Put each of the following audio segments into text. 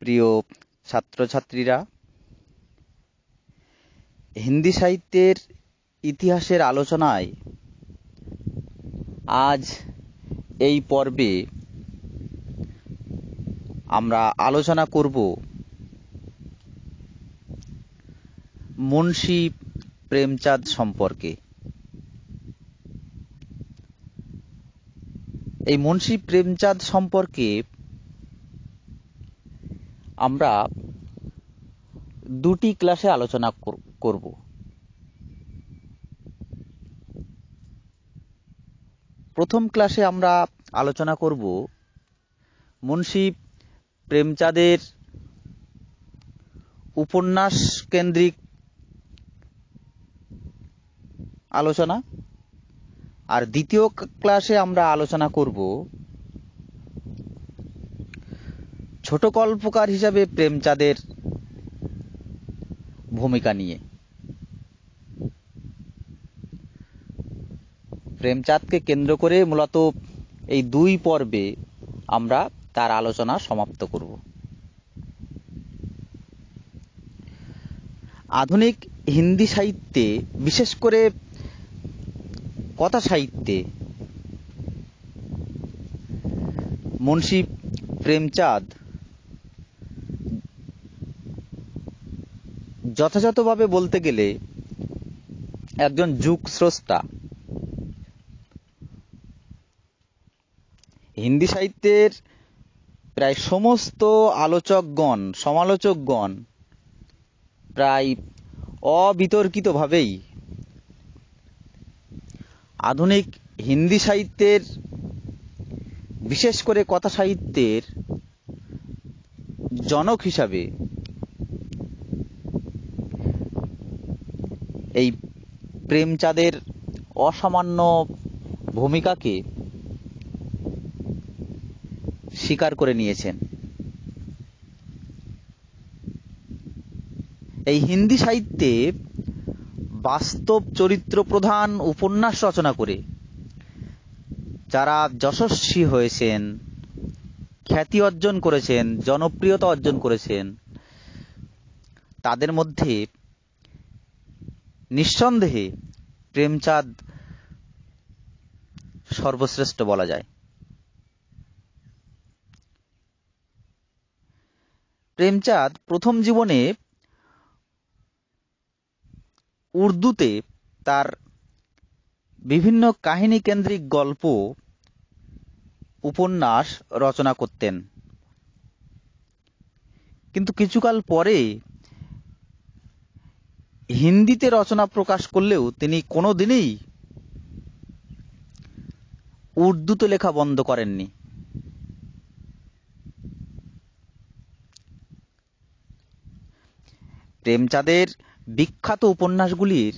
প্রিয় ছাত্রছাত্রীরা, হিন্দি সাহিত্যের ইতিহাসের আলোচনায় আজ এই পর্বে আমরা আলোচনা করব মুন্সী প্রেমচাঁদ সম্পর্কে। এই মুন্সী প্রেমচাঁদ সম্পর্কে আমরা দুটি ক্লাসে আলোচনা করব। প্রথম ক্লাসে আমরা আলোচনা করব মুন্সী প্রেমচাঁদের উপন্যাস কেন্দ্রিক আলোচনা, আর দ্বিতীয় ক্লাসে আমরা আলোচনা করব ছোট গল্পকার হিসাবে প্রেমচাঁদের ভূমিকা নিয়ে। প্রেমচাঁদকে কেন্দ্র করে মূলত এই দুই পর্বে আমরা তার আলোচনা সমাপ্ত করব। আধুনিক হিন্দি সাহিত্যে, বিশেষ করে কথা সাহিত্যে, মুন্সী প্রেমচাঁদ যথাযথভাবে বলতে গেলে একজন যুগ স্রষ্টা। হিন্দি সাহিত্যের প্রায় সমস্ত আলোচকগণ, সমালোচকগণ প্রায় অবিতর্কিতভাবেই আধুনিক হিন্দি সাহিত্যের, বিশেষ করে কথা সাহিত্যের জনক হিসাবে এই প্রেমচাঁদের অসামান্য ভূমিকাকে স্বীকার করে নিয়েছেন। এই হিন্দি সাহিত্যে বাস্তব চরিত্র প্রধান উপন্যাস রচনা করে যারা যশস্বী হয়েছেন, খ্যাতি অর্জন করেছেন, জনপ্রিয়তা অর্জন করেছেন, তাদের মধ্যে নিঃসন্দেহে প্রেমচাঁদ সর্বশ্রেষ্ঠ বলা যায়। প্রেমচাঁদ প্রথম জীবনে উর্দুতে তার বিভিন্ন কাহিনী কেন্দ্রিক গল্প, উপন্যাস রচনা করতেন, কিন্তু কিছুকাল পরে হিন্দিতে রচনা প্রকাশ করলেও তিনি কোনোদিনই উর্দুতে লেখা বন্ধ করেননি। প্রেমচাঁদের বিখ্যাত উপন্যাসগুলির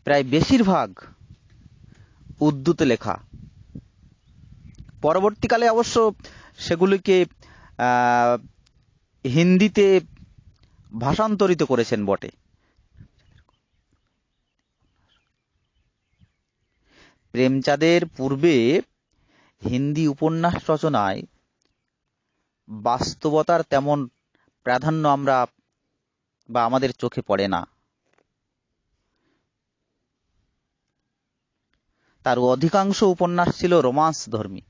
প্রায় বেশিরভাগ উর্দুতে লেখা। পরবর্তীকালে অবশ্য সেগুলিকে হিন্দিতে ভাষান্তরিত করেছেন বটে। প্রেমচাঁদের পূর্বে হিন্দি উপন্যাস রচনায় বাস্তবতার তেমন প্রাধান্য আমাদের চোখে পড়ে না। তার অধিকাংশ উপন্যাস ছিল রোমান্স ধর্মী।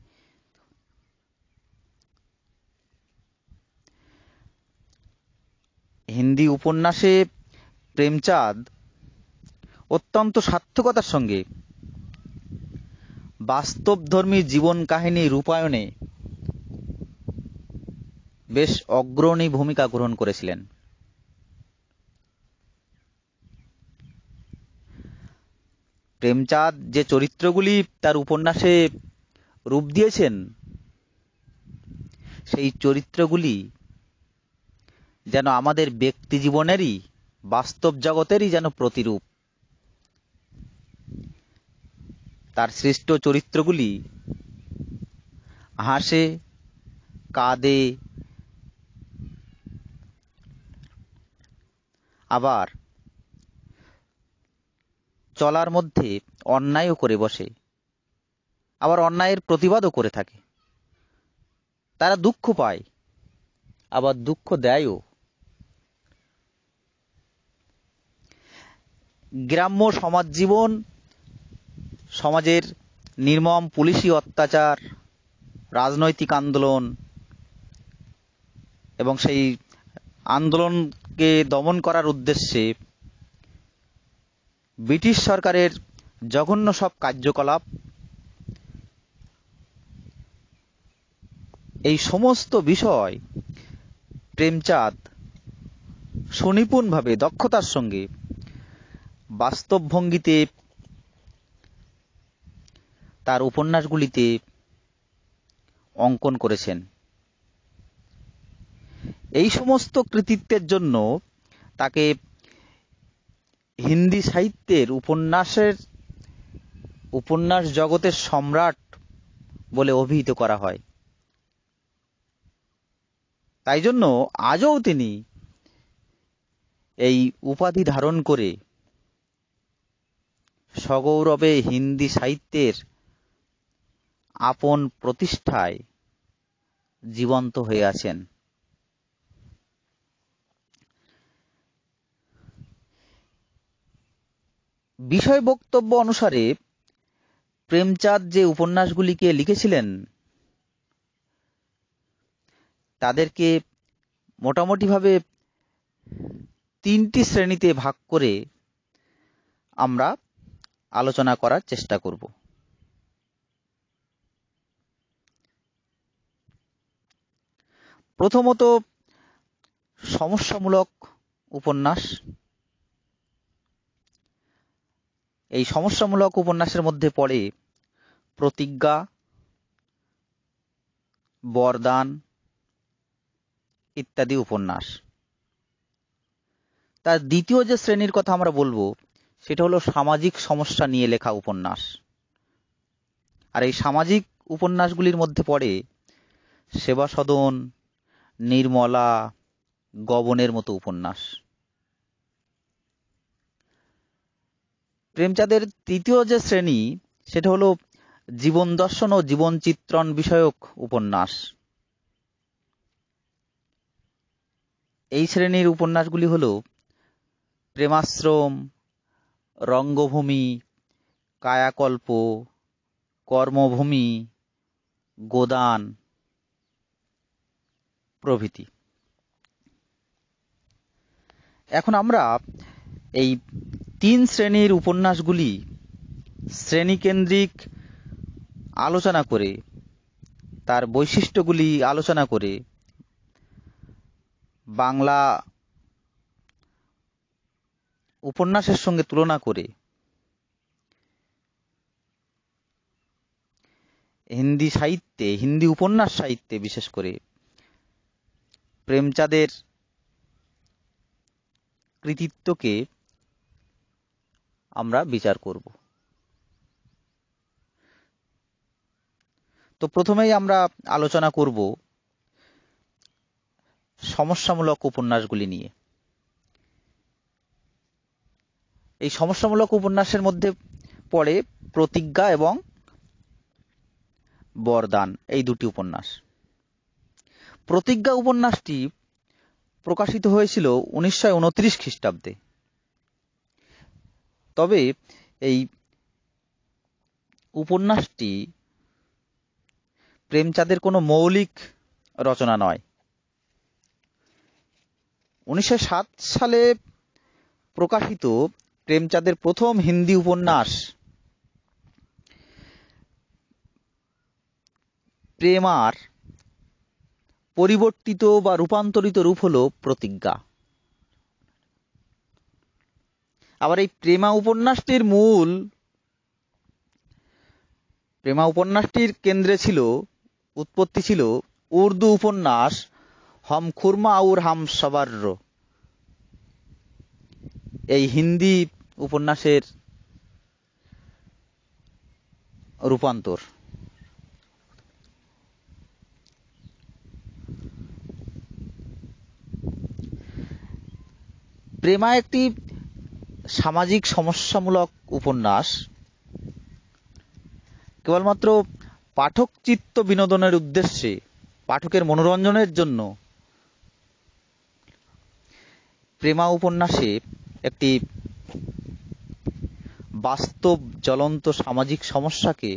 হিন্দি উপন্যাসে প্রেমচাঁদ অত্যন্ত সার্থকতার সঙ্গে বাস্তবধর্মী জীবন কাহিনী রূপায়ণে বেশ অগ্রণী ভূমিকা গ্রহণ করেছিলেন। প্রেমচাঁদ যে চরিত্রগুলি তার উপন্যাসে রূপ দিয়েছেন, সেই চরিত্রগুলি যেন আমাদের ব্যক্তি জীবনেরই, বাস্তব জগতেরই যেন প্রতিরূপ। তার সৃষ্ট চরিত্রগুলি হাসে, কাঁদে, আবার চলার মধ্যে অন্যায়ও করে বসে, আবার অন্যায়ের প্রতিবাদও করে থাকে। তারা দুঃখ পায়, আবার দুঃখ দেয়ও। গ্রাম্য সমাজ জীবন, সমাজের নির্মম পুলিশি অত্যাচার, রাজনৈতিক আন্দোলন এবং সেই আন্দোলনকে দমন করার উদ্দেশ্যে ব্রিটিশ সরকারের জঘন্য সব কার্যকলাপ, এই সমস্ত বিষয় প্রেমচাঁদ সুনিপুণভাবে দক্ষতার সঙ্গে বাস্তব ভঙ্গিতে তার উপন্যাসগুলিতে অঙ্কন করেছেন। এই সমস্ত কৃতিত্বের জন্য তাকে হিন্দি সাহিত্যের উপন্যাস জগতের সম্রাট বলে অভিহিত করা হয়। তাই জন্য আজও তিনি এই উপাধি ধারণ করে সগৌরবে হিন্দি সাহিত্যের আপন প্রতিষ্ঠায় জীবন্ত হয়ে আছেন। বিষয় বক্তব্য অনুসারে প্রেমচাঁদ যে উপন্যাসগুলিকে লিখেছিলেন তাদেরকে মোটামুটিভাবে 3টি শ্রেণীতে ভাগ করে আমরা আলোচনা করার চেষ্টা করব। প্রথমত, সমস্যামূলক উপন্যাস। এই সমস্যামূলক উপন্যাসের মধ্যে পড়ে প্রতিজ্ঞা, বরদান ইত্যাদি উপন্যাস। তার দ্বিতীয় যে শ্রেণীর কথা আমরা বলবো সেটা হলো সামাজিক সমস্যা নিয়ে লেখা উপন্যাস। আর এই সামাজিক উপন্যাসগুলির মধ্যে পড়ে সেবা সদন, নির্মলা, গবনের মতো উপন্যাস। প্রেমচাঁদের তৃতীয় যে শ্রেণী সেটা হলো জীবন দর্শন ও জীবন চিত্রণ বিষয়ক উপন্যাস। এই শ্রেণীর উপন্যাসগুলি হলো প্রেমাশ্রম, রঙ্গভূমি, কায়াকল্প, কর্মভূমি, গোদান প্রভৃতি। এখন আমরা এই 3 শ্রেণীর উপন্যাসগুলি শ্রেণীকেন্দ্রিক আলোচনা করে, তার বৈশিষ্ট্যগুলি আলোচনা করে, বাংলা উপন্যাসের সঙ্গে তুলনা করে হিন্দি উপন্যাস সাহিত্যে বিশেষ করে প্রেমচাঁদের কৃতিত্বকে আমরা বিচার করব। তো প্রথমেই আমরা আলোচনা করব সমস্যামূলক উপন্যাসগুলি নিয়ে। এই সমস্যামূলক উপন্যাসের মধ্যে পড়ে প্রতিজ্ঞা এবং বরদান, এই দুটি উপন্যাস। প্রতিজ্ঞা উপন্যাসটি প্রকাশিত হয়েছিল 1929 খ্রিস্টাব্দে। তবে এই উপন্যাসটি প্রেমচাঁদের কোনো মৌলিক রচনা নয়। 1907 সালে প্রকাশিত প্রেমচাঁদের প্রথম হিন্দি উপন্যাস প্রেমার পরিবর্তিত বা রূপান্তরিত রূপ হল প্রতিজ্ঞা। আবার এই প্রেমা উপন্যাসটির কেন্দ্রে ছিল, উৎপত্তি ছিল উর্দু উপন্যাস হম খুরমা और हम सबर, এই হিন্দি উপন্যাসের রূপান্তর। প্রেমা একটি সামাজিক সমস্যামূলক উপন্যাস। কেবলমাত্র পাঠক চিত্ত বিনোদনের উদ্দেশ্যে, পাঠকের মনোরঞ্জনের জন্য প্রেমা উপন্যাসে একটি বাস্তব জ্বলন্ত সামাজিক সমস্যাকে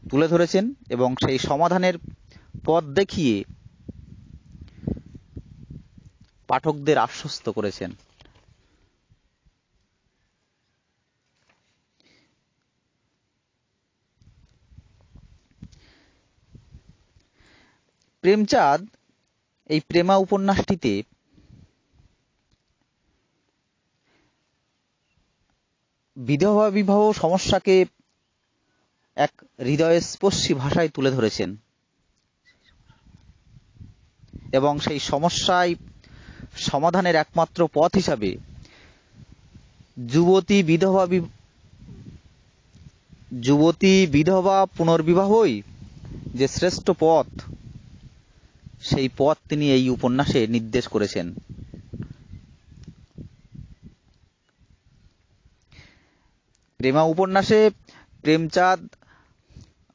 তুলে ধরেছেন এবং সেই সমাধানের পথ দেখিয়ে পাঠকদের আশ্বস্ত করেছেন। প্রেমচাঁদ এই প্রেমা উপন্যাসটিতে বিধবা বিবাহ সমস্যাকে এক হৃদয়স্পর্শী ভাষায় তুলে ধরেছেন এবং সেই সমস্যায় সমাধানের একমাত্র পথ হিসাবে যুবতী বিধবা পুনর্বিবাহই যে শ্রেষ্ঠ পথ, সেই পথ তিনি এই উপন্যাসে নির্দেশ করেছেন। প্রেমা উপন্যাসে প্রেমচাঁদ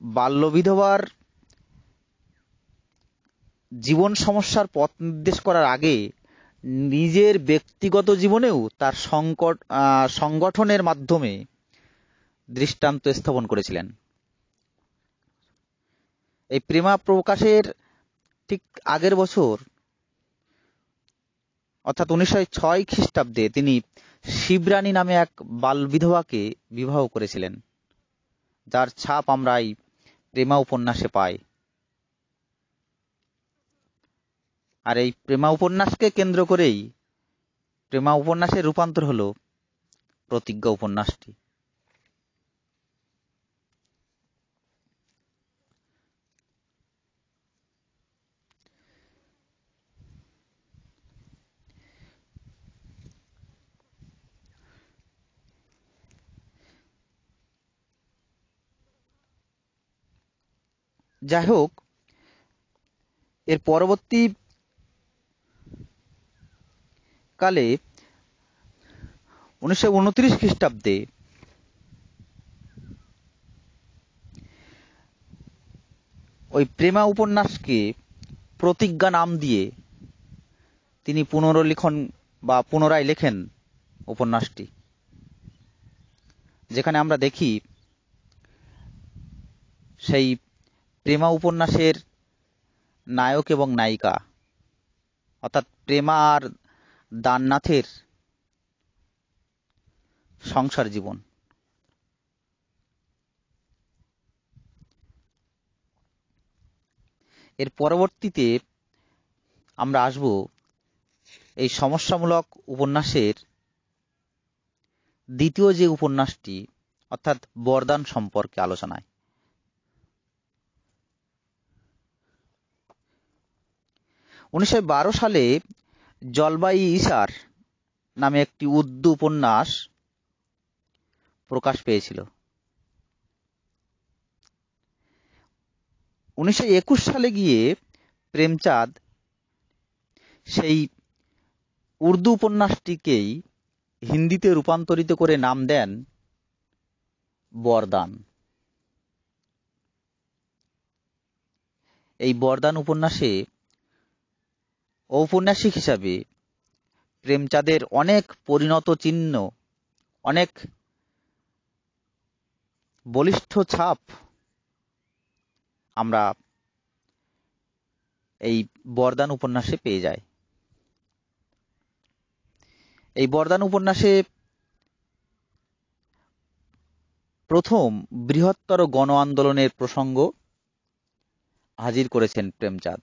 বাল্যবিধবার জীবন সমস্যার পথ নির্দেশ করার আগে নিজের ব্যক্তিগত জীবনেও তার সংগঠনের মাধ্যমে দৃষ্টান্ত স্থাপন করেছিলেন। এই প্রেমা প্রকাশের ঠিক আগের বছর অর্থাৎ 1906 খ্রিস্টাব্দে তিনি শিবরানী নামে এক বাল বিধবাকে বিবাহ করেছিলেন, যার ছাপ আমরা এই প্রেমা উপন্যাসে পাই। আর এই প্রেমা উপন্যাসকে কেন্দ্র করেই প্রেমা উপন্যাসের রূপান্তর হলো প্রতিজ্ঞা উপন্যাসটি। যাই হোক, এর পরবর্তী কালে 1929 খ্রিস্টাব্দে ওই প্রেমা উপন্যাসকে প্রতিজ্ঞা নাম দিয়ে তিনি পুনর্লিখন বা পুনরায় লেখেন উপন্যাসটি, যেখানে আমরা দেখি সেই প্রেমা উপন্যাসের নায়ক এবং নায়িকা অর্থাৎ প্রেমা আর দাননাথের সংসার জীবন। এর পরবর্তীতে আমরা আসব এই সমস্যামূলক উপন্যাসের দ্বিতীয় যে উপন্যাসটি অর্থাৎ বরদান সম্পর্কে আলোচনায়। 1912 সালে জলবায়ু ইসার নামে একটি উর্দু উপন্যাস প্রকাশ পেয়েছিল। 1921 সালে গিয়ে প্রেমচাঁদ সেই উর্দু উপন্যাসটিকেই হিন্দিতে রূপান্তরিত করে নাম দেন বরদান। এই বরদান উপন্যাসে ঔপন্যাসিক হিসাবে প্রেমচাঁদের অনেক পরিণত চিহ্ন, অনেক বলিষ্ঠ ছাপ আমরা এই বরদান উপন্যাসে পেয়ে যাই। এই বরদান উপন্যাসে প্রথম বৃহত্তর গণ আন্দোলনের প্রসঙ্গ হাজির করেছেন প্রেমচাঁদ।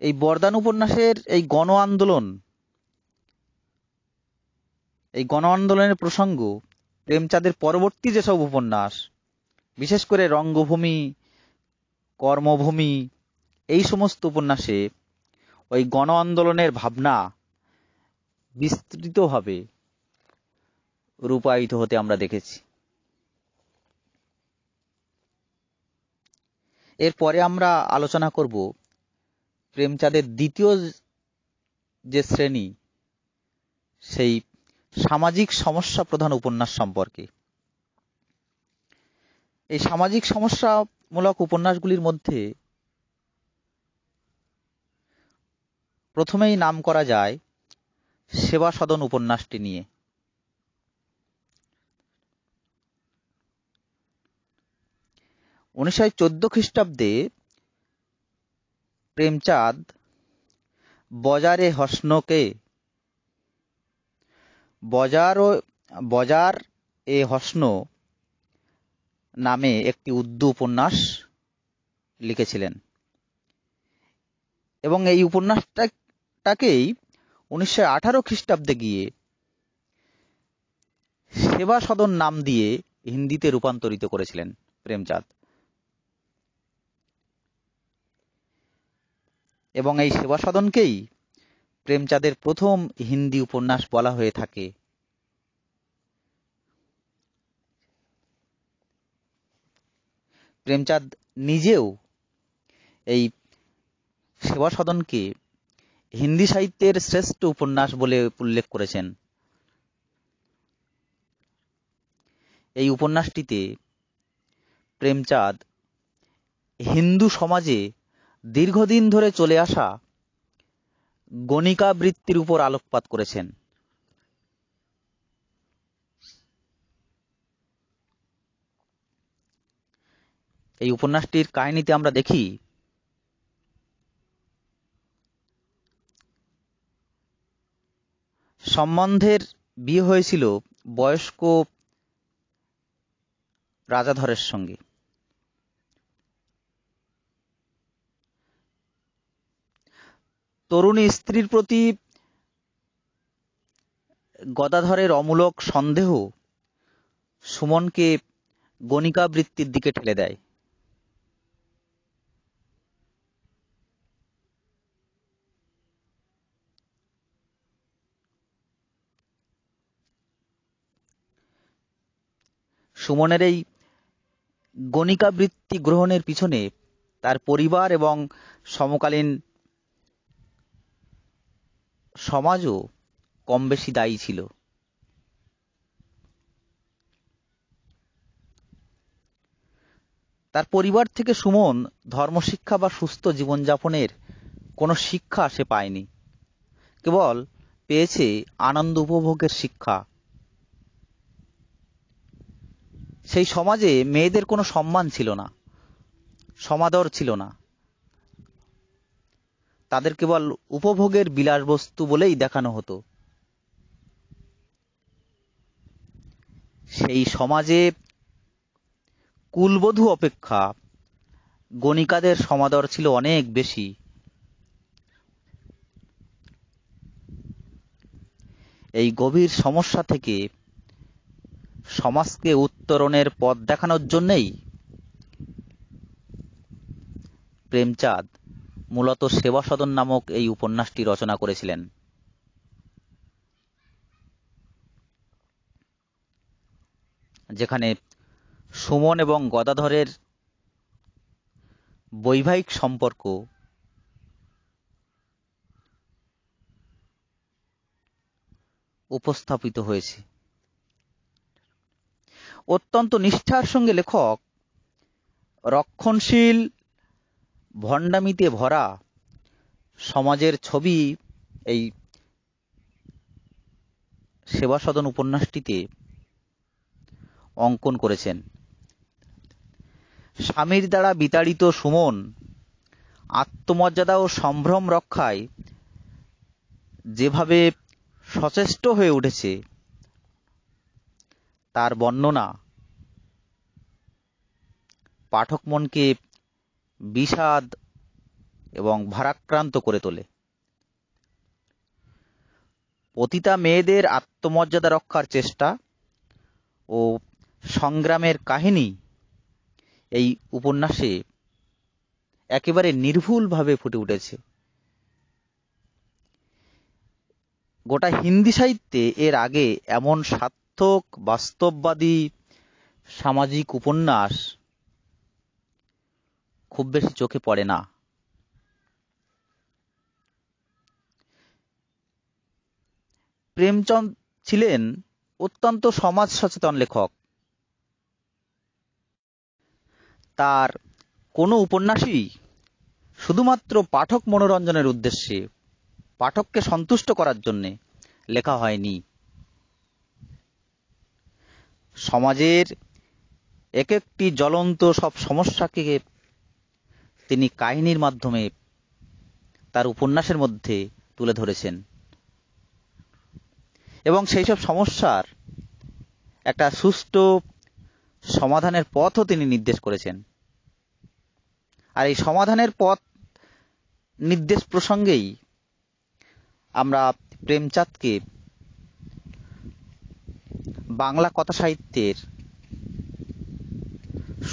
এই বরদান উপন্যাসের এই গণ আন্দোলনের প্রসঙ্গ প্রেমচাঁদের পরবর্তী যেসব উপন্যাস, বিশেষ করে রঙ্গভূমি, কর্মভূমি, এই সমস্ত উপন্যাসে ওই গণ আন্দোলনের ভাবনা বিস্তৃতভাবে রূপায়িত হতে আমরা দেখেছি। এরপরে আমরা আলোচনা করব প্রেমচাঁদের দ্বিতীয় যে শ্রেণী, সেই সামাজিক সমস্যা প্রধান উপন্যাস সম্পর্কে। এই সামাজিক সমস্যা মূলক উপন্যাসগুলির মধ্যে প্রথমেই নাম করা যায় সেবা সদন উপন্যাসটি নিয়ে। 1914 খ্রিস্টাব্দে প্রেমচাঁদ বজার এ হসন নামে একটি উর্দু উপন্যাস লিখেছিলেন এবং এই উপন্যাসটাকেই 1918 খ্রিস্টাব্দে গিয়ে সেবা সদন নাম দিয়ে হিন্দিতে রূপান্তরিত করেছিলেন প্রেমচাঁদ। এবং এই সেবা সদনকেই প্রেমচাঁদের প্রথম হিন্দি উপন্যাস বলা হয়ে থাকে। প্রেমচাঁদ নিজেও এই সেবা সদনকে হিন্দি সাহিত্যের শ্রেষ্ঠ উপন্যাস বলে উল্লেখ করেছেন। এই উপন্যাসটিতে প্রেমচাঁদ হিন্দু সমাজে দীর্ঘদিন ধরে চলে আসা গণিকা বৃত্তির উপর আলোকপাত করেছেন। এই উপন্যাসটির কাহিনীতে আমরা দেখি সম্বন্ধের বিয়ে হয়েছিল বয়স্ক রাজাধরের সঙ্গে। তরুণী স্ত্রীর প্রতি গদাধরের অমূলক সন্দেহ সুমনকে গণিকা বৃত্তির দিকে ঠেলে দেয়। সুমনের এই গণিকা বৃত্তি গ্রহণের পিছনে তার পরিবার এবং সমকালীন সমাজও কম বেশি দায়ী ছিল। তার পরিবার থেকে সুমন ধর্মশিক্ষা বা সুস্থ জীবনযাপনের কোনো শিক্ষা সে পায়নি, কেবল পেয়েছে আনন্দ উপভোগের শিক্ষা। সেই সমাজে মেয়েদের কোনো সম্মান ছিল না, সমাদর ছিল না, তাদের কেবল উপভোগের বিলাসবস্তু বলেই দেখানো হতো। সেই সমাজে কুলবধূ অপেক্ষা গণিকাদের সমাদর ছিল অনেক বেশি। এই গভীর সমস্যা থেকে সমাজকে উত্তরণের পথ দেখানোর জন্যই প্রেমচাঁদ মূলত সেবা সদন নামক এই উপন্যাসটি রচনা করেছিলেন। যেখানে সুমন এবং গদাধরের বৈবাহিক সম্পর্ক উপস্থাপিত হয়েছে। অত্যন্ত নিষ্ঠার সঙ্গে লেখক রক্ষণশীল ভণ্ডামিতে ভরা সমাজের ছবি এই সেবা সদন উপন্যাসটিতে অঙ্কন করেছেন। স্বামীর দ্বারা বিতাড়িত সুমন আত্মমর্যাদা ও সম্ভ্রম রক্ষায় যেভাবে সচেষ্ট হয়ে উঠেছে তার বর্ণনা পাঠক মনকে বিষাদ এবং ভারাক্রান্ত করে তোলে। পতিতা মেয়েদের আত্মমর্যাদা রক্ষার চেষ্টা ও সংগ্রামের কাহিনী এই উপন্যাসে একেবারে নির্ভুলভাবে ফুটে উঠেছে। গোটা হিন্দি সাহিত্যে এর আগে এমন সার্থক বাস্তববাদী সামাজিক উপন্যাস খুব বেশি চোখে পড়ে না। প্রেমচন্দ ছিলেন অত্যন্ত সমাজ সচেতন লেখক। তার কোনো উপন্যাসই শুধুমাত্র পাঠক মনোরঞ্জনের উদ্দেশ্যে, পাঠককে সন্তুষ্ট করার জন্যে লেখা হয়নি। সমাজের এক একটি জ্বলন্ত সব সমস্যাকে তিনি কাহিনীর মাধ্যমে তার উপন্যাসের মধ্যে তুলে ধরেছেন এবং সেই সব সমস্যার একটা সুষ্ঠু সমাধানের পথও তিনি নির্দেশ করেছেন। আর এই সমাধানের পথ নির্দেশ প্রসঙ্গেই আমরা প্রেমচাঁদকে বাংলা কথা সাহিত্যের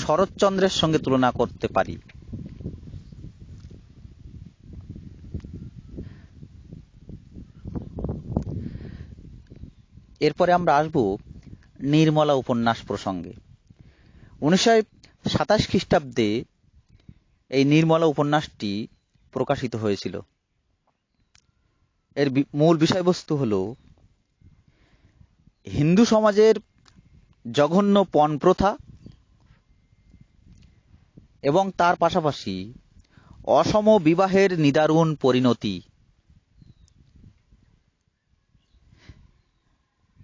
শরৎচন্দ্রের সঙ্গে তুলনা করতে পারি। এরপরে আমরা আসব নির্মলা উপন্যাস প্রসঙ্গে। 1927 খ্রিস্টাব্দে এই নির্মলা উপন্যাসটি প্রকাশিত হয়েছিল। এর মূল বিষয়বস্তু হল হিন্দু সমাজের জঘন্য পণ প্রথা এবং তার পাশাপাশি অসম বিবাহের নিদারুণ পরিণতি।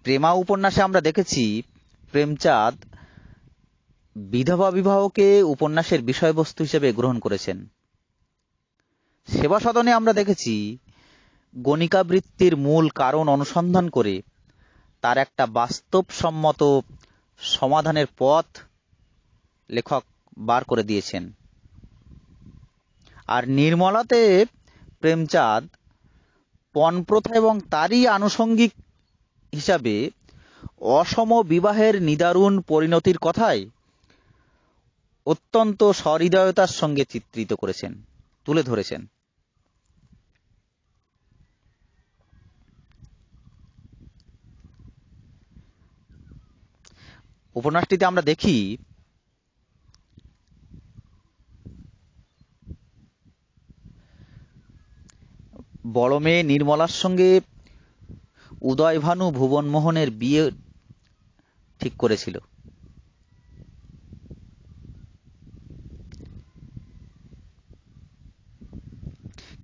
প্রেমা উপন্যাসে আমরা দেখেছি প্রেমচাঁদ বিধবা বিবাহকে উপন্যাসের বিষয়বস্তু হিসেবে গ্রহণ করেছেন। সেবা সদনে আমরা দেখেছি গণিকাবৃত্তির মূল কারণ অনুসন্ধান করে তার একটা বাস্তবসম্মত সমাধানের পথ লেখক বার করে দিয়েছেন। আর নির্মলাতে প্রেমচাঁদ পণপ্রথা এবং তারই আনুষঙ্গিক হিসাবে অসম বিবাহের নিদারুণ পরিণতির কথাই অত্যন্ত সহৃদয়তার সঙ্গে চিত্রিত করেছেন, তুলে ধরেছেন। উপন্যাসটিতে আমরা দেখি বড় মেয়ে নির্মলার সঙ্গে উদয়ভানু ভুবনমোহনের বিয়ে ঠিক করেছিল।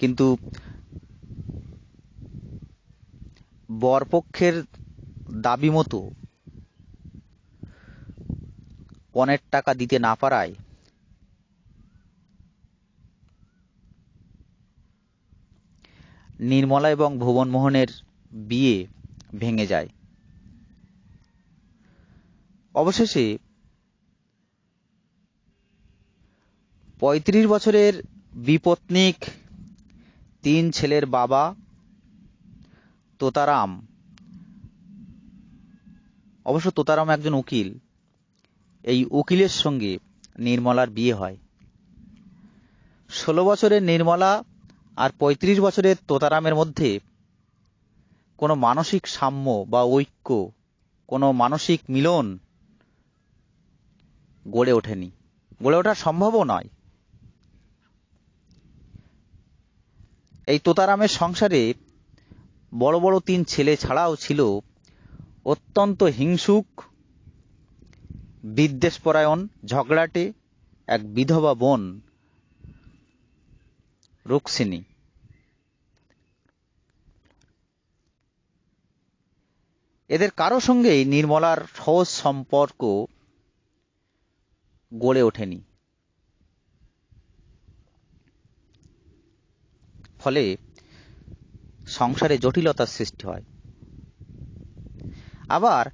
কিন্তু বরপক্ষের দাবি মতো পণের টাকা দিতে না পারায় নির্মলা এবং ভুবনমোহনের বিয়ে ভেঙে যায়। অবশেষে 35 বছরের বিপত্নিক 3 ছেলের বাবা তোতারাম, অবশ্য তোতারাম একজন উকিল, এই উকিলের সঙ্গে নির্মলার বিয়ে হয়। 16 বছরের নির্মলা আর 35 বছরের তোতারামের মধ্যে কোনো মানসিক সাম্য বা ঐক্য, কোনো মানসিক মিলন গড়ে ওঠেনি, গড়ে ওঠা সম্ভবও নয়। এই তোতারামের সংসারে বড় বড় 3 ছেলে ছাড়াও ছিল অত্যন্ত হিংসুক, বিদ্বেষপরায়ণ, ঝগড়াটে এক বিধবা বোন রুক্মিণী। এদের কারো সঙ্গেই নির্মলার সহজ সম্পর্ক গড়ে ওঠেনি। ফলে সংসারে জটিলতার সৃষ্টি হয়। আবার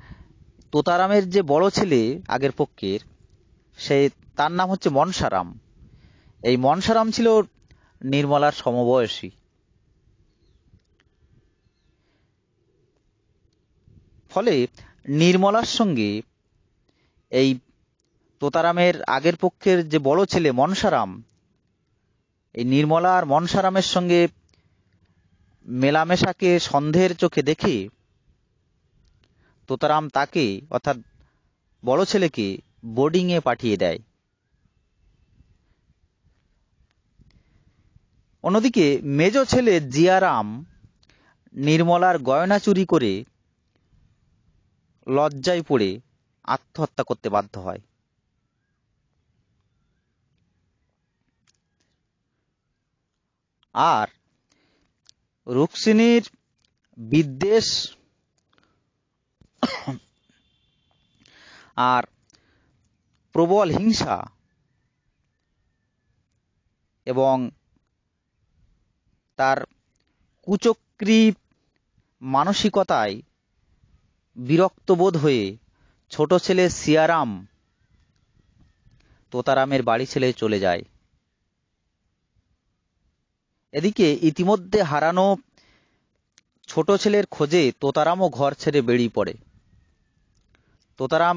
তোতারামের যে বড় ছেলে আগের পক্ষের, তার নাম হচ্ছে মনসারাম। এই মনসারাম ছিল নির্মলার সমবয়সী। ফলে নির্মলার সঙ্গে এই তোতারামের আগের পক্ষের যে বড় ছেলে মনসারাম, এই নির্মলা আর মনসারামের সঙ্গে মেলামেশাকে সন্দেহের চোখে দেখে তোতারাম তাকে, অর্থাৎ বড় ছেলেকে, বোর্ডিংয়ে পাঠিয়ে দেয়। অন্যদিকে মেজ ছেলে জিয়ারাম নির্মলার গয়না চুরি করে লজ্জায় পড়ে আত্মহত্যা করতে বাধ্য হয়। আর রুক্মিণীর বিদ্বেষ আর প্রবল হিংসা এবং তার কুচক্রী মানসিকতায় বিরক্ত বোধ হয়ে ছোট ছেলে সিয়ারাম তোতারামের বাড়ি ছেড়ে চলে যায়। এদিকে ইতিমধ্যে হারানো ছোট ছেলের খোঁজে তোতারামও ঘর ছেড়ে বেরিয়ে পড়ে। তোতারাম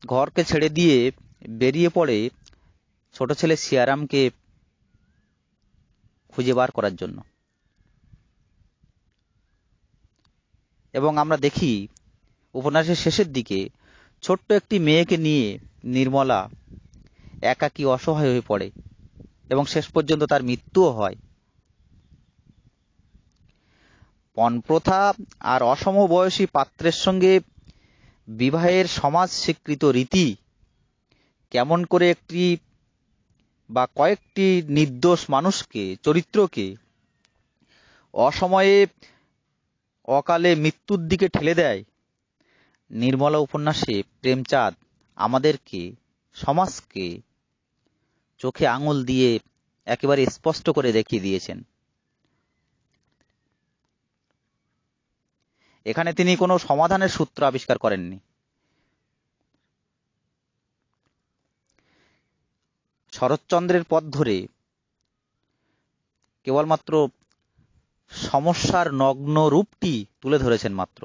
ঘরকে ছেড়ে দিয়ে বেরিয়ে পড়ে ছোট ছেলে সিয়ারামকে খুঁজে বার করার জন্য। এবং আমরা দেখি উপন্যাসের শেষের দিকে ছোট্ট একটি মেয়েকে নিয়ে নির্মলা একাকী অসহায় হয়ে পড়ে এবং শেষ পর্যন্ত তার মৃত্যুও হয়। পণপ্রথা আর অসমবয়সী পাত্রের সঙ্গে বিবাহের সমাজ স্বীকৃত রীতি কেমন করে একটি বা কয়েকটি নির্দোষ চরিত্রকে অসময়ে অকালে মৃত্যুর দিকে ঠেলে দেয়, নির্মলা উপন্যাসে প্রেমচাঁদ আমাদেরকে, সমাজকে চোখে আঙুল দিয়ে একেবারে স্পষ্ট করে দেখিয়ে দিয়েছেন। এখানে তিনি কোনো সমাধানের সূত্র আবিষ্কার করেননি। শরৎচন্দ্রের পথ ধরে কেবলমাত্র সমস্যার নগ্ন রূপটি তুলে ধরেছেন মাত্র।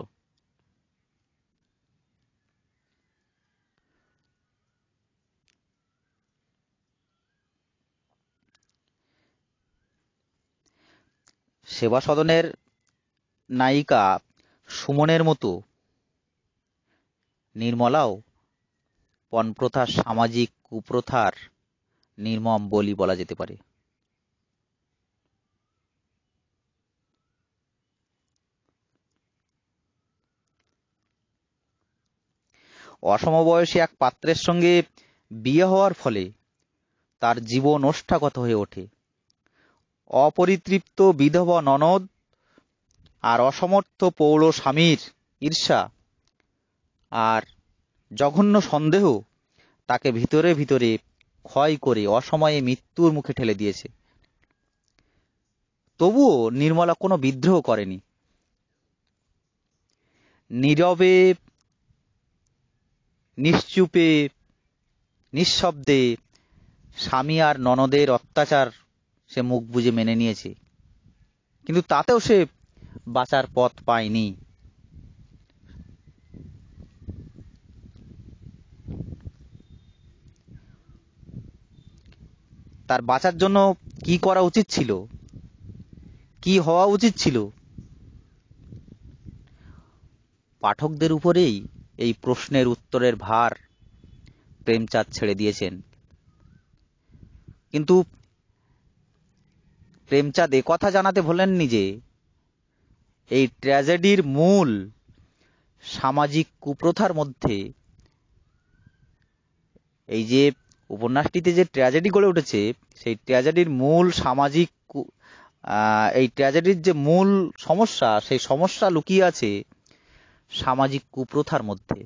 সেবা সদনের নায়িকা সুমনের মতো নির্মলাও পণপ্রথার সামাজিক কুপ্রথার নির্মম বলি বলা যেতে পারে। অসমবয়সী এক পাত্রের সঙ্গে বিয়ে হওয়ার ফলে তার জীবন ওষ্ঠাগত হয়ে ওঠে। অপরিতৃপ্ত বিধবা ননদ আর অসমর্থ পৌর স্বামীর ঈর্ষা আর জঘন্য সন্দেহ তাকে ভিতরে ভিতরে ক্ষয় করে অসময়ে মৃত্যুর মুখে ঠেলে দিয়েছে। তবুও নির্মলা কোনো বিদ্রোহ করেনি। নীরবে, নিশ্চুপে, নিঃশব্দে স্বামী আর ননদের অত্যাচার সে মুখ বুজে মেনে নিয়েছে, কিন্তু তাতেও সে বাঁচার পথ পায়নি। তার বাঁচার জন্য কি করা উচিত ছিল, কি হওয়া উচিত ছিল, পাঠকদের উপরেই এই প্রশ্নের উত্তরের ভার প্রেমচাঁদ ছেড়ে দিয়েছেন। কিন্তু প্রেমচাঁদ কথা জানাতে ভোলেননি যে এই ট্র্যাজেডির মূল সামাজিক কুপ্রথার মধ্যে, এই যে উপন্যাসটিতে যে ট্র্যাজেডি গড়ে উঠেছে সেই ট্র্যাজেডির মূল সামাজিক এই ট্র্যাজেডির যে মূল সমস্যা, সেই সমস্যা লুকিয়ে আছে সামাজিক কুপ্রথার মধ্যে।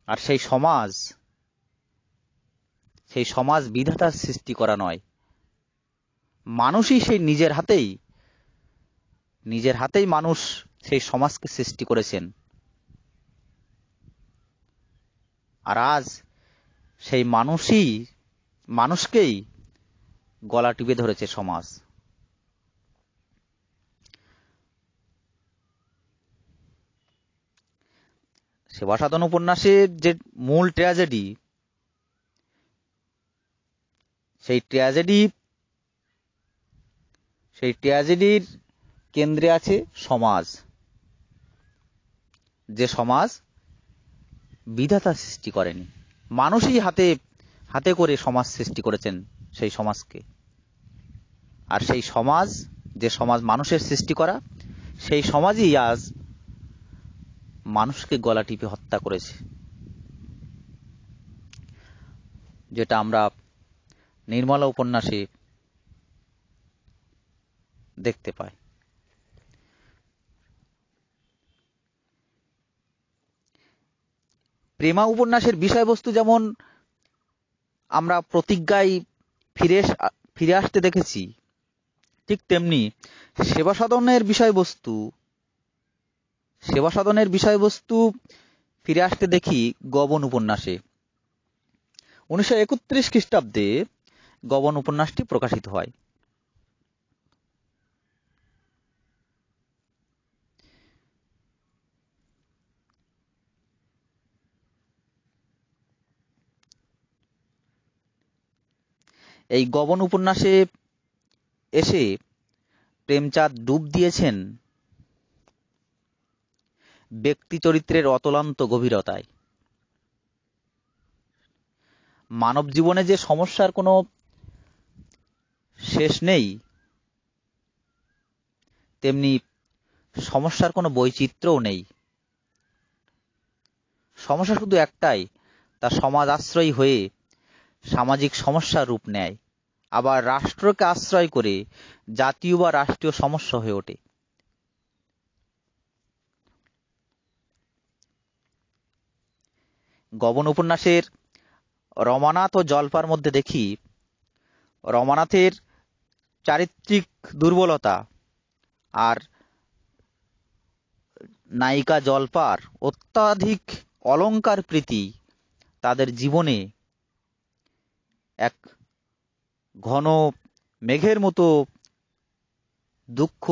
আর সেই সমাজ বিধাতার সৃষ্টি করা নয়, মানুষই সেই নিজের হাতেই মানুষ সেই সমাজকে সৃষ্টি করেছেন। আর আজ সেই মানুষকেই গলা টিপে ধরেছে সমাজ। সেবাসাধন উপন্যাসের যে মূল ট্র্যাজেডি, সেই ট্র্যাজেডির কেন্দ্রে আছে সমাজ, যে সমাজ বিধাতা সৃষ্টি করেনি, মানুষই হাতে করে সমাজ সৃষ্টি করেছেন সেই সমাজকে। আর সেই সমাজ, যে সমাজ মানুষের সৃষ্টি করা, সেই সমাজই আজ মানুষকে গলা টিপে হত্যা করেছে। যেটা আমরা নির্মলা উপন্যাসে দেখতে পাই। প্রেমা উপন্যাসের বিষয়বস্তু যেমন আমরা প্রতিজ্ঞায় ফিরে আসতে দেখেছি, ঠিক তেমনি সেবা সাধনের বিষয়বস্তু ফিরে আসতে দেখি গবন উপন্যাসে। 1931 খ্রিস্টাব্দে গবন উপন্যাসটি প্রকাশিত হয়। এই গবন উপন্যাসে এসে প্রেমচাঁদ ডুব দিয়েছেন ব্যক্তি চরিত্রের অতলান্ত গভীরতায়। মানব জীবনে যে সমস্যার কোনো শেষ নেই, তেমনি সমস্যার কোনো বৈচিত্র্যও নেই। সমস্যা শুধু একটাই, তা সমাজ আশ্রয়ী হয়ে সামাজিক সমস্যার রূপ নেয়, আবার রাষ্ট্রকে আশ্রয় করে জাতীয় বা রাষ্ট্রীয় সমস্যা হয়ে ওঠে। গবন উপন্যাসের রমানাথ ও জল্পার মধ্যে দেখি রমানাথের চারিত্রিক দুর্বলতা আর নায়িকা জল্পার অত্যাধিক অলংকার প্রীতি তাদের জীবনে এক ঘন মেঘের মতো দুঃখ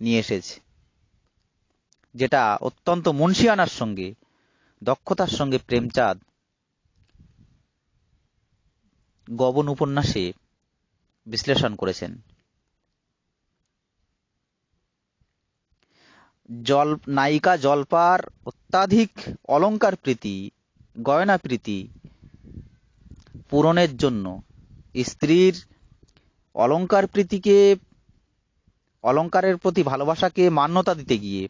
নিয়ে এসেছে, যেটা অত্যন্ত মুনশিয়ানার সঙ্গে, দক্ষতার সঙ্গে প্রেমচাঁদ গবন উপন্যাসে বিশ্লেষণ করেছেন। নায়িকা জল্পার অত্যাধিক অলংকার প্রীতি, গয়না প্রীতি পূরণের জন্য স্ত্রীর অলংকারের প্রতি ভালোবাসাকে মান্যতা দিতে গিয়ে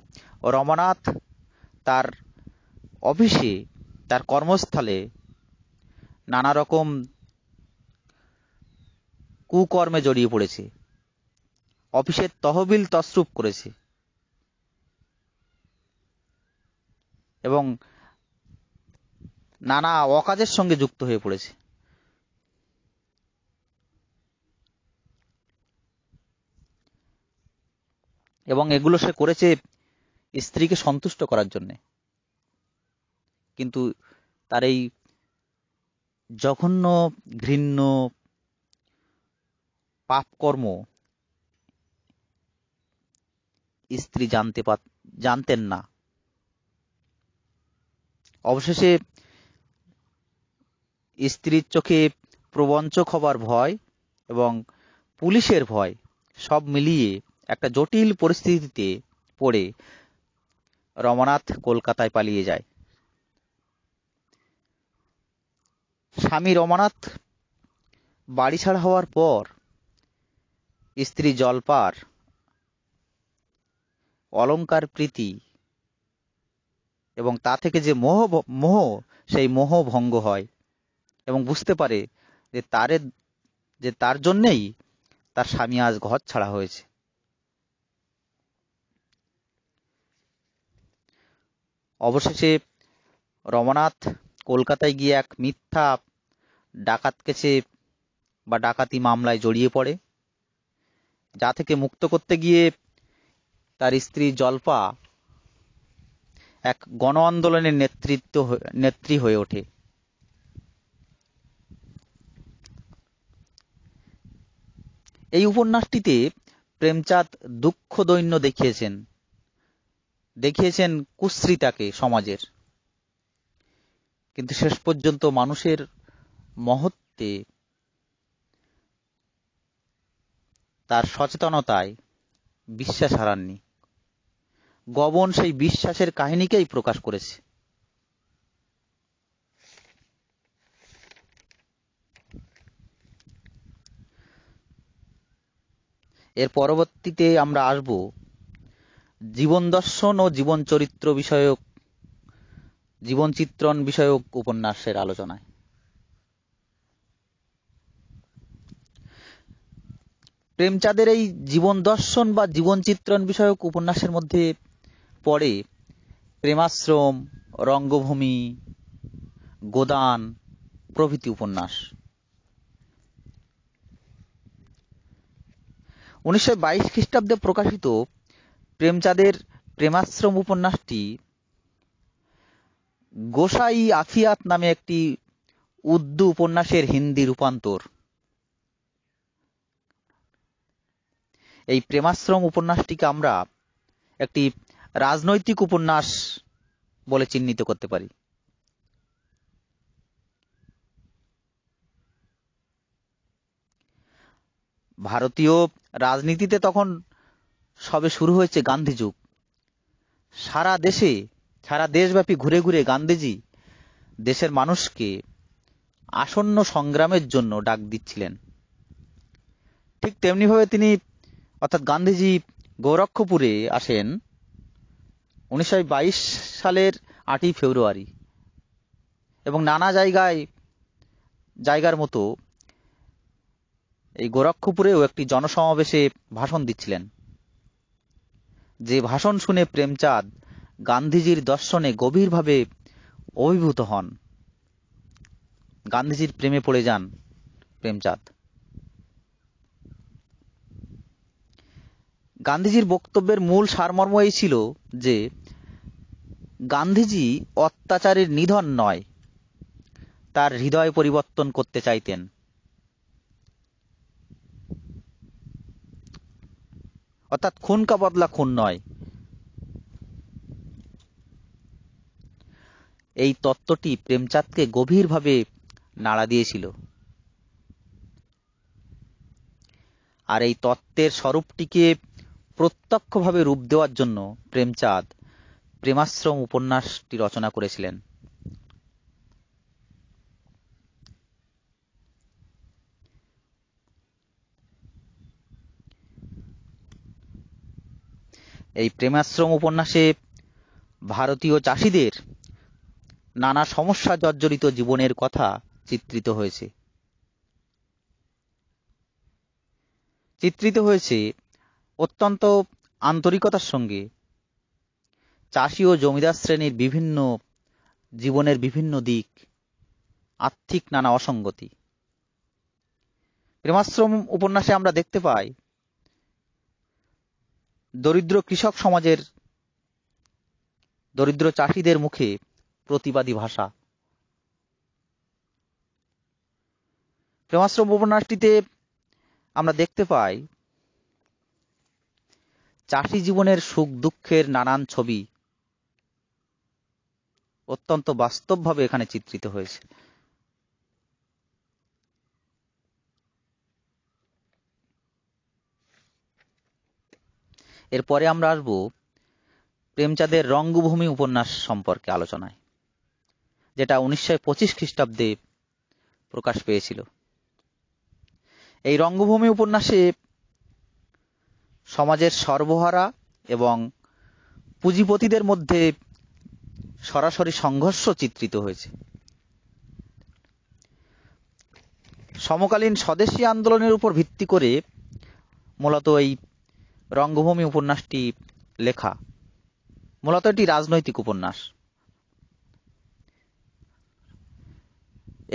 রমানাথ তার অফিসে, তার কর্মস্থলে নানা রকম কুকর্মে জড়িয়ে পড়েছে, অফিসের তহবিল তছরূপ করেছে এবং নানা অকাজের সঙ্গে যুক্ত হয়ে পড়েছে। এবং এগুলো সে করেছে স্ত্রীকে সন্তুষ্ট করার জন্য। কিন্তু তার এই জঘন্য ঘৃণ্য পাপকর্ম স্ত্রী জানতেন না। অবশেষে স্ত্রীর চোখে প্রবঞ্চক হবার ভয় এবং পুলিশের ভয় সব মিলিয়ে একটা জটিল পরিস্থিতিতে পড়ে রমানাথ কলকাতায় পালিয়ে যায়। স্বামী রমানাথ বাড়ি ছাড়া হওয়ার পর স্ত্রী জল্পার অলংকার প্রীতি এবং তা থেকে যে মোহ সেই মোহ ভঙ্গ হয় এবং বুঝতে পারে যে তার জন্যেই তার স্বামী আজ ঘর ছাড়া হয়েছে। অবশেষে রমানাথ কলকাতায় গিয়ে এক মিথ্যা ডাকাতি মামলায় জড়িয়ে পড়ে, যা থেকে মুক্ত করতে গিয়ে তার স্ত্রী জল্পা এক গণ আন্দোলনের নেত্রী হয়ে ওঠে। এই উপন্যাসটিতে প্রেমচাঁদ দুঃখ দৈন্য দেখিয়েছেন কুশ্রিতাকে সমাজের, কিন্তু শেষ পর্যন্ত মানুষের মহত্বে, তার সচেতনতায় বিশ্বাস হারাননি। গবন সেই বিশ্বাসের কাহিনীকেই প্রকাশ করেছে। এর পরবর্তীতে আমরা আসব জীবন দর্শন ও জীবন চিত্রণ বিষয়ক উপন্যাসের আলোচনায়। প্রেমচাঁদের এই জীবন দর্শন বা জীবন চিত্রণ বিষয়ক উপন্যাসের মধ্যে পড়ে প্রেমাশ্রম, রঙ্গভূমি, গোদান প্রভৃতি উপন্যাস। 1922 খ্রিস্টাব্দে প্রকাশিত প্রেমচাঁদের প্রেমাশ্রম উপন্যাসটি গোসাই আখিয়াত নামে একটি উর্দু উপন্যাসের হিন্দি রূপান্তর। এই প্রেমাশ্রম উপন্যাসটিকে আমরা একটি রাজনৈতিক উপন্যাস বলে চিহ্নিত করতে পারি। ভারতীয় রাজনীতিতে তখন সবে শুরু হয়েছে গান্ধী যুগ। সারা দেশব্যাপী ঘুরে ঘুরে গান্ধীজি দেশের মানুষকে আসন্ন সংগ্রামের জন্য ডাক দিচ্ছিলেন। ঠিক তেমনিভাবে তিনি অর্থাৎ গান্ধীজি গোরক্ষপুরে আসেন 1922 সালের 8ই ফেব্রুয়ারি, এবং নানা জায়গার মতো এই গোরক্ষপুরেও একটি জনসমাবেশে ভাষণ দিচ্ছিলেন। যে ভাষণ শুনে প্রেমচাঁদ গান্ধীজির দর্শনে গভীরভাবে অভিভূত হন। গান্ধীজির প্রেমে পড়ে যান প্রেমচাঁদ। গান্ধীজির বক্তব্যের মূল সারমর্ম এই ছিল যে গান্ধীজি অত্যাচারের নিধন নয়, তার হৃদয় পরিবর্তন করতে চাইতেন। অর্থাৎ খুন কা বদলা খুন নয়। এই তত্ত্বটি প্রেমচাঁদকে গভীরভাবে নাড়া দিয়েছিল, আর এই তত্ত্বের স্বরূপটিকে প্রত্যক্ষভাবে রূপ দেওয়ার জন্য প্রেমচাঁদ প্রেমাশ্রম উপন্যাসটি রচনা করেছিলেন। এই প্রেমাশ্রম উপন্যাসে ভারতীয় চাষিদের নানা সমস্যা জর্জরিত জীবনের কথা চিত্রিত হয়েছে অত্যন্ত আন্তরিকতার সঙ্গে চাষি ও জমিদার শ্রেণীর বিভিন্ন জীবনের বিভিন্ন দিক, আর্থিক নানা অসঙ্গতি। প্রেমাশ্রম উপন্যাসে আমরা দেখতে পাই দরিদ্র কৃষক সমাজের, দরিদ্র চাষিদের মুখে প্রতিবাদী ভাষা। প্রেমাশ্রম উপন্যাসটিতে আমরা দেখতে পাই চাষি জীবনের সুখ দুঃখের নানান ছবি অত্যন্ত বাস্তবভাবে এখানে চিত্রিত হয়েছে। এরপরে আমরা আসব প্রেমচাঁদের রঙ্গভূমি উপন্যাস সম্পর্কে আলোচনায়, যেটা 1925 খ্রিস্টাব্দে প্রকাশ পেয়েছিল। এই রঙ্গভূমি উপন্যাসে সমাজের সর্বহারা এবং পুঁজিপতিদের মধ্যে সরাসরি সংঘর্ষ চিত্রিত হয়েছে। সমকালীন স্বদেশী আন্দোলনের উপর ভিত্তি করে মূলত এই রঙ্গভূমি উপন্যাসটি লেখা। মূলত এটি রাজনৈতিক উপন্যাস।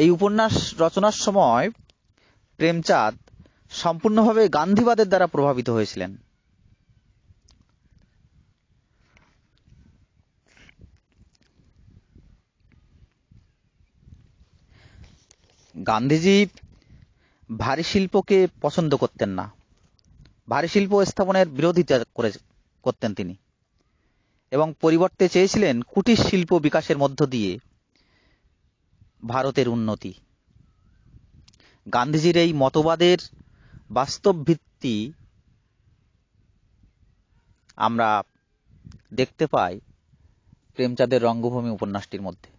এই উপন্যাস রচনার সময় প্রেমচাঁদ সম্পূর্ণভাবে গান্ধীবাদের দ্বারা প্রভাবিত হয়েছিলেন। গান্ধীজি ভারী শিল্পকে পছন্দ করতেন না, ভারী শিল্প স্থাপনের বিরোধিতা করতেন তিনি, এবং পরিবর্তে চেয়েছিলেন কুটির শিল্প বিকাশের মধ্য দিয়ে ভারতের উন্নতি। গান্ধীজির এই মতবাদের বাস্তব ভিত্তি আমরা দেখতে পাই প্রেমচাঁদের রঙ্গভূমি উপন্যাসটির মধ্যে।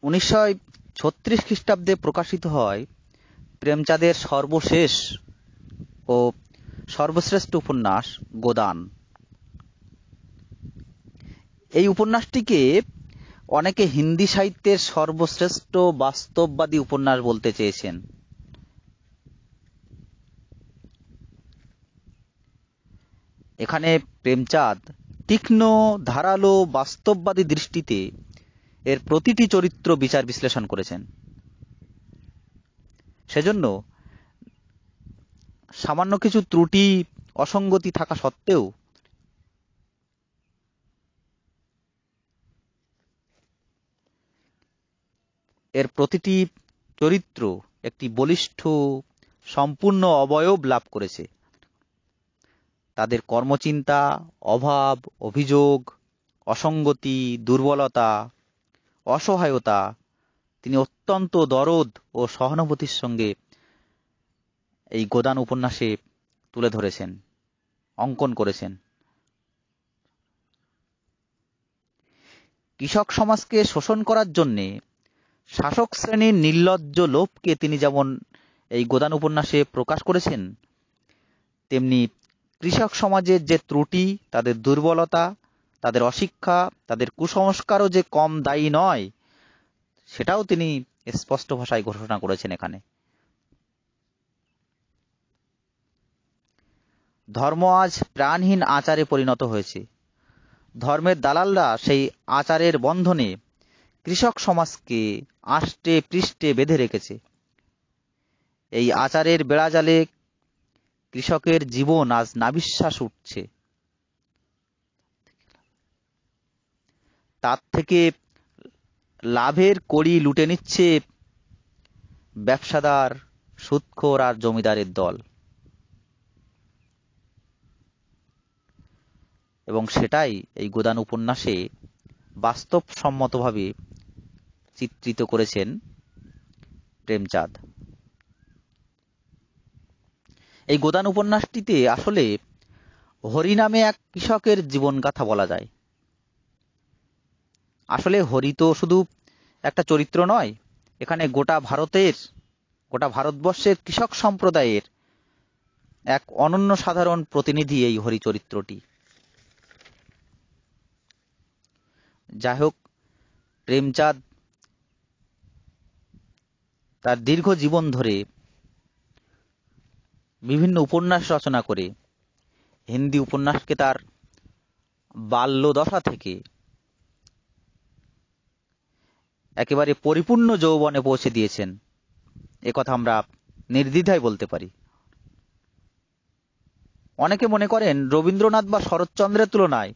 উনিশশো 36 খ্রিস্টাব্দে প্রকাশিত হয় প্রেমচাঁদের সর্বশেষ ও সর্বশ্রেষ্ঠ উপন্যাস গোদান। এই উপন্যাসটিকে অনেকে হিন্দি সাহিত্যের সর্বশ্রেষ্ঠ বাস্তববাদী উপন্যাস বলতে চেয়েছেন। এখানে প্রেমচাঁদ তীক্ষ্ণ, ধারালো, বাস্তববাদী দৃষ্টিতে এর প্রতিটি চরিত্র বিচার বিশ্লেষণ করেছেন। সেজন্য সামান্য কিছু ত্রুটি, অসঙ্গতি থাকা সত্ত্বেও এর প্রতিটি চরিত্র একটি বলিষ্ঠ, সম্পূর্ণ অবয়ব লাভ করেছে। তাদের কর্মচিন্তা, অভাব, অভিযোগ, অসঙ্গতি, দুর্বলতা, অসহায়তা তিনি অত্যন্ত দরদ ও সহানুভূতির সঙ্গে এই গোদান উপন্যাসে তুলে ধরেছেন, অঙ্কন করেছেন। কৃষক সমাজকে শোষণ করার জন্যে শাসক শ্রেণীর নির্লজ্জ লোভকে তিনি যেমন এই গোদান উপন্যাসে প্রকাশ করেছেন, তেমনি কৃষক সমাজের যে ত্রুটি, তাদের দুর্বলতা, তাদের অশিক্ষা, তাদের কুসংস্কারও যে কম দায়ী নয়, সেটাও তিনি স্পষ্ট ভাষায় ঘোষণা করেছেন এখানে। ধর্ম আজ প্রাণহীন আচারে পরিণত হয়েছে। ধর্মের দালালরা সেই আচারের বন্ধনে কৃষক সমাজকে আষ্টে পৃষ্ঠে বেঁধে রেখেছে। এই আচারের বেড়াজালে কৃষকের জীবন আজ নাবিশ্বাস উঠছে। তার থেকে লাভের কড়ি লুটে নিচ্ছে ব্যবসাদার, সুদখোর আর জমিদারের দল, এবং সেটাই এই গোদান উপন্যাসে বাস্তবসম্মতভাবে চিত্রিত করেছেন প্রেমচাঁদ। এই গোদান উপন্যাসটিতে আসলে হরি নামে এক কৃষকের জীবনগাথা বলা যায়। আসলে হরি তো শুধু একটা চরিত্র নয়, এখানে গোটা ভারতবর্ষের কৃষক সম্প্রদায়ের এক অনন্য সাধারণ প্রতিনিধি এই হরি চরিত্রটি। যাই হোক, প্রেমচাঁদ তার দীর্ঘ জীবন ধরে বিভিন্ন উপন্যাস রচনা করে হিন্দি উপন্যাসকে তার বাল্যদশা থেকে একেবারে পরিপূর্ণ যৌবনে পৌঁছে দিয়েছেন, একথা আমরা নির্দ্বিধায় বলতে পারি। অনেকে মনে করেন রবীন্দ্রনাথ বা শরৎচন্দ্রের তুলনায়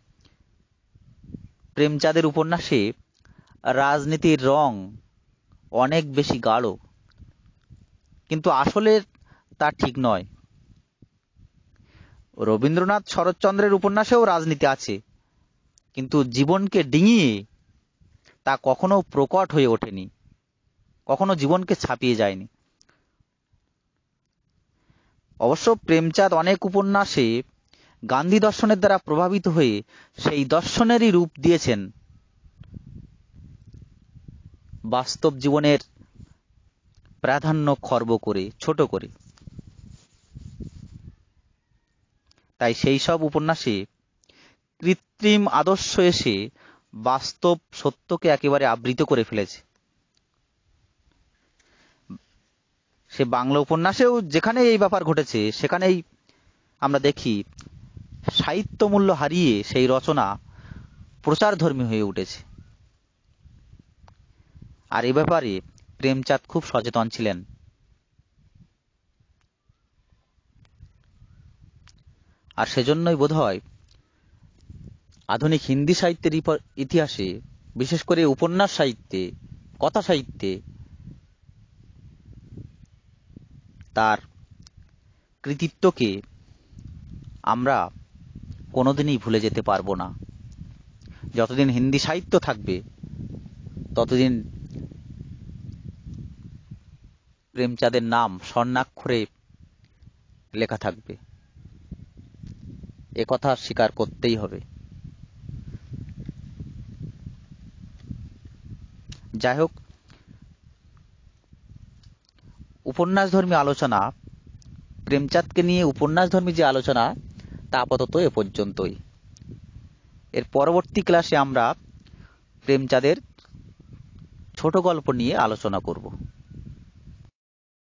প্রেমচাঁদের উপন্যাসে রাজনীতির রং অনেক বেশি গাঢ়, কিন্তু আসলে তা ঠিক নয়। রবীন্দ্রনাথ, শরৎচন্দ্রের উপন্যাসেও রাজনীতি আছে, কিন্তু জীবনকে ডিঙিয়ে তা কখনো প্রকট হয়ে ওঠেনি, কখনো জীবনকে ছাপিয়ে যায়নি। অবশ্য প্রেমচাঁদ অনেক উপন্যাসে গান্ধী দর্শনের দ্বারা প্রভাবিত হয়ে সেই দর্শনেরই রূপ দিয়েছেন বাস্তব জীবনের প্রাধান্য খর্ব করে, ছোট করে। তাই সেই সব উপন্যাসে কৃত্রিম আদর্শ এসে বাস্তব সত্যকে একেবারে আবৃত করে ফেলেছে। সে বাংলা উপন্যাসেও যেখানে এই ব্যাপার ঘটেছে, সেখানেই আমরা দেখি সাহিত্য মূল্য হারিয়ে সেই রচনা প্রচারধর্মী হয়ে উঠেছে। আর এ ব্যাপারে প্রেমচাঁদ খুব সচেতন ছিলেন। আর সেজন্যই বোধহয় আধুনিক হিন্দি সাহিত্যের ইতিহাসে, বিশেষ করে উপন্যাস সাহিত্যে, কথা সাহিত্যে তার কৃতিত্বকে আমরা কোনোদিনই ভুলে যেতে পারবো না। যতদিন হিন্দি সাহিত্য থাকবে, ততদিন প্রেমচাঁদের নাম স্বর্ণাক্ষরে লেখা থাকবে, এ কথা স্বীকার করতেই হবে। যাই হোক, উপন্যাসধর্মী আলোচনা প্রেমচাঁদকে নিয়ে উপন্যাসধর্মী যে আলোচনা তা আপাতত এ পর্যন্তই। এর পরবর্তী ক্লাসে আমরা প্রেমচাঁদের ছোট গল্প নিয়ে আলোচনা করব।